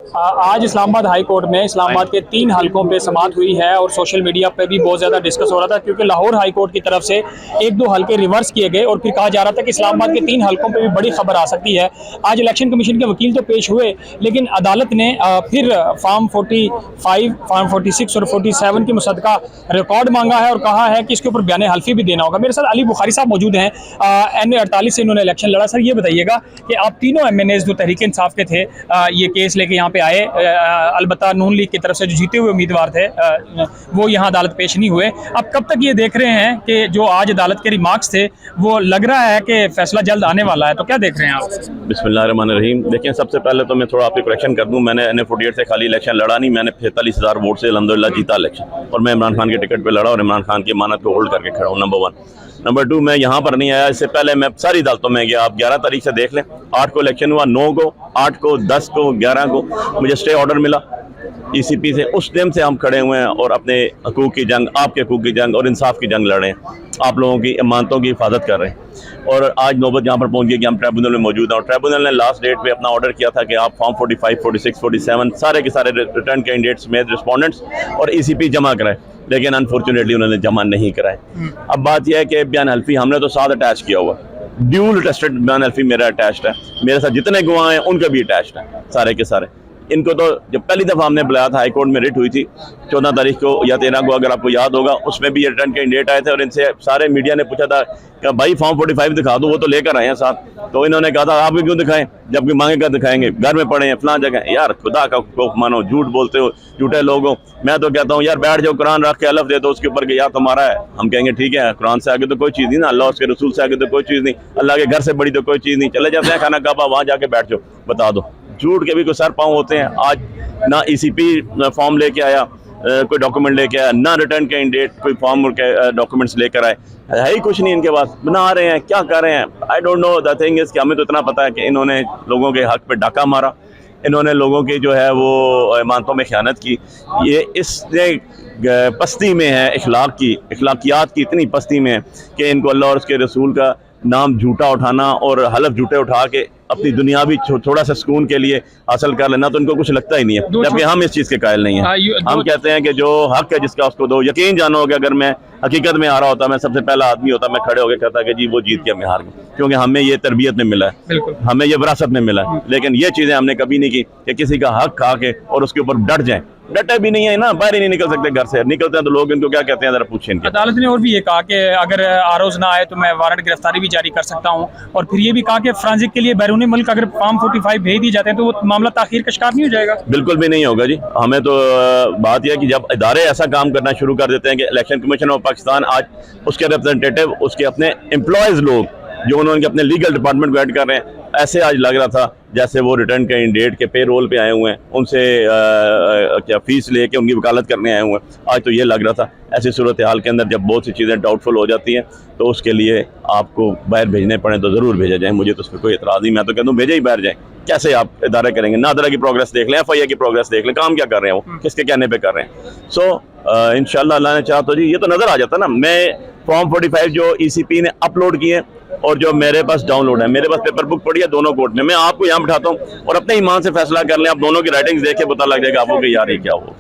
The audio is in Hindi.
आज इस्लामाबाद हाई कोर्ट में इस्लामाबाद के 3 हलकों पे समाअत हुई है और सोशल मीडिया पे भी बहुत ज़्यादा डिस्कस हो रहा था, क्योंकि लाहौर हाई कोर्ट की तरफ से 1-2 हलके रिवर्स किए गए और फिर कहा जा रहा था कि इस्लामाबाद के 3 हलकों पे भी बड़ी खबर आ सकती है। आज इलेक्शन कमीशन के वकील तो पेश हुए, लेकिन अदालत ने फिर फॉर्म 45, फॉर्म 46 और 47 की मुसद्दका रिकॉर्ड मांगा है और कहा है कि इसके ऊपर बयान हल्फी भी देना होगा। मेरे साथ अली बुखारी साहब मौजूद हैं, NA 48 से इन्होंने इलेक्शन लड़ा। सर, ये बताइएगा कि आप तीनों MNAs जो तहरीक इंसाफ के थे ये केस लेके यहाँ पे आए, अलबत्ता नून लीग की तरफ से जो जीते हुए उम्मीदवार थे वो यहाँ अदालत पेश नहीं हुए। अब कब तक ये देख रहे हैं कि जो आज अदालत के रिमार्क्स थे वो लग रहा है कि फैसला जल्द आने वाला है, तो क्या देख रहे हैं आप? बिस्मिल्लाहिर्रहमानिर्रहीम। देखिए, सबसे पहले तो मैं थोड़ा आपको करेक्शन कर दूं, मैंने NA 48 से खाली इलेक्शन लड़ा नहीं, मैंने 45,000 वोट से अल्हम्दुलिल्लाह जीता इलेक्शन, और मैं इमरान खान के टिकट पे लड़ा और इमरान खान की अमानत को होल्ड करके खड़ा हूँ, नंबर 1। नंबर 2, मैं यहाँ पर नहीं आया, इससे पहले मैं सारी अदालतों में गया। आप 11 तारीख से देख लें, 8 को इलेक्शन हुआ, 9 को, 8 को, 10 को, 11 को मुझे स्टे ऑर्डर मिला ECP से। उस टाइम से हम खड़े हुए हैं और अपने हकूक़ की जंग, आपके हकूक़ की जंग और इंसाफ की जंग लड़ रहे हैं, आप लोगों की अमानतों की हिफाजत कर रहे हैं। और आज नौबत यहाँ पर पहुँच गई कि हम ट्रिब्यूनल में मौजूद हैं, और ट्रिब्यूनल ने लास्ट डेट पे अपना ऑर्डर किया था कि आप फॉर्म 45, 46, 47 सारे के सारे रिटर्न कैंडिडेट्स में रिस्पोंडेंट्स और ECP जमा कराए, लेकिन अनफॉर्चुनेटली उन्होंने जमा नहीं कराए। अब बात यह है कि बयान हल्फी हमने तो साथ अटैच किया हुआ, ड्यूल टेस्टेड बयान हल्फी मेरा अटैच्ड है, मेरे साथ जितने गवाह हैं उनका भी अटैच्ड है सारे के सारे। इनको तो जब पहली दफ़ा हमने बुलाया था, हाई कोर्ट में रिट हुई थी 14 तारीख को या 13 को, अगर आपको याद होगा, उसमें भी रिटर्न कैंडिडेट आए थे और इनसे सारे मीडिया ने पूछा था कि भाई फॉर्म 45 दिखा दो, वो तो लेकर आए हैं साथ। तो इन्होंने कहा था आप भी क्यों दिखाएं, जबकि मांगेगा दिखाएंगे, घर में पड़े हैं फलां जगह। यार खुदा का खौफ मानो, झूठ बोलते हो, झूठे लोग हो। मैं तो कहता हूँ यार बैठ जाओ, कुरान रख के हलफ दे दो उसके ऊपर कि यार तुम्हारा है, हम कहेंगे ठीक है। कुरान से आगे तो कोई चीज़ नहीं ना, अल्लाह उसके रसूल से आगे तो कोई चीज़ नहीं, अल्लाह के घर से बड़ी तो कोई चीज़ नहीं। चले जाते हैं खाना काबा, वहाँ जाके बैठ जाओ, बता दो। झूठ के भी कोई सर पाँव होते हैं। आज ना ECP फॉर्म लेके आया, कोई डॉक्यूमेंट लेके आया, ना रिटर्न कैंडिडेट कोई फॉर्म के डॉक्यूमेंट्स लेकर आए, है ही कुछ नहीं इनके पास। बना रहे हैं, क्या कर रहे हैं, I don't know. The thing is कि हमें तो इतना पता है कि इन्होंने लोगों के हक पे डाका मारा, इन्होंने लोगों की जो है वो इमानतों में ख़यानत की। ये इसने पस्ती में है, अखलाकियात की इतनी पस्ती में है कि इनको अल्लाह और उसके रसूल का नाम झूठा उठाना और हलफ झूठे उठा के अपनी दुनियावी थोड़ा सा सुकून के लिए हासिल कर लेना, तो इनको कुछ लगता ही नहीं है, जबकि हम इस चीज़ के कायल नहीं हैं। हम कहते हैं कि जो हक है जिसका उसको दो। यकीन जानो कि अगर मैं हकीकत में आ रहा होता, मैं सबसे पहला आदमी होता, मैं खड़े होकर कहता कि जी वो जीत गया, मैं हार गया, क्योंकि हमें ये तरबियत में मिला है, हमें ये विरासत में मिला है। लेकिन ये चीज़ें हमने कभी नहीं की कि किसी का हक खा के और उसके ऊपर डट जाएं। डटे भी नहीं है ना, बाहर ही नहीं निकल सकते, घर से निकलते हैं तो लोग इनको क्या कहते हैं, जरा पूछें इनके। अदालत ने और भी ये कहा कि अगर आरोज ना आए तो मैं वारंट गिरफ्तारी भी जारी कर सकता हूँ, और फिर ये भी कहा कि फ्रांसिक के लिए बैरूनी मुल्क अगर फॉर्म 45 भेज दी जाते हैं तो वो मामला ताखीर का शिकार नहीं हो जाएगा? बिल्कुल भी नहीं होगा जी। हमें तो बात यह है कि जब इदारे ऐसा काम करना शुरू कर देते हैं कि इलेक्शन कमीशन ऑफ पाकिस्तान, आज उसके रिप्रेजेंटेटिव, उसके अपने एम्प्लॉयज़ लोग जो उन्होंने अपने लीगल डिपार्टमेंट को ऐड कर रहे हैं, ऐसे आज लग रहा था जैसे वो रिटर्न कैंडिडेट के पे रोल पे आए हुए हैं, उनसे क्या फीस लेके उनकी वकालत करने आए हुए हैं। आज तो ये लग रहा था। ऐसी सूरत हाल के अंदर जब बहुत सी चीज़ें डाउटफुल हो जाती हैं तो उसके लिए आपको बाहर भेजने पड़े तो ज़रूर भेजा जाए, मुझे तो उस पर कोई एतराज़ नहीं। मैं तो कहता हूँ भेजे ही बाहर जाए। कैसे आप इदारे करेंगे? ना अदारा की प्रोग्रेस देख लें, FIA की प्रोग्रेस देख लें, काम क्या कर रहे हैं वो, किसके कहने पे कर रहे हैं। सो इंशाल्लाह अल्लाह ने चाहा तो जी ये तो नज़र आ जाता ना। मैं फॉर्म 45 जो ECP ने अपलोड किए और जो मेरे पास डाउनलोड है, मेरे पास पेपर बुक पड़ी है दोनों कोर्ट में, मैं आपको यहाँ बिठाता हूँ और अपने ईमान से फैसला कर लें। आप दोनों की राइटिंग्स देख के पता लग जाएगा आपको कि यार ये क्या हो।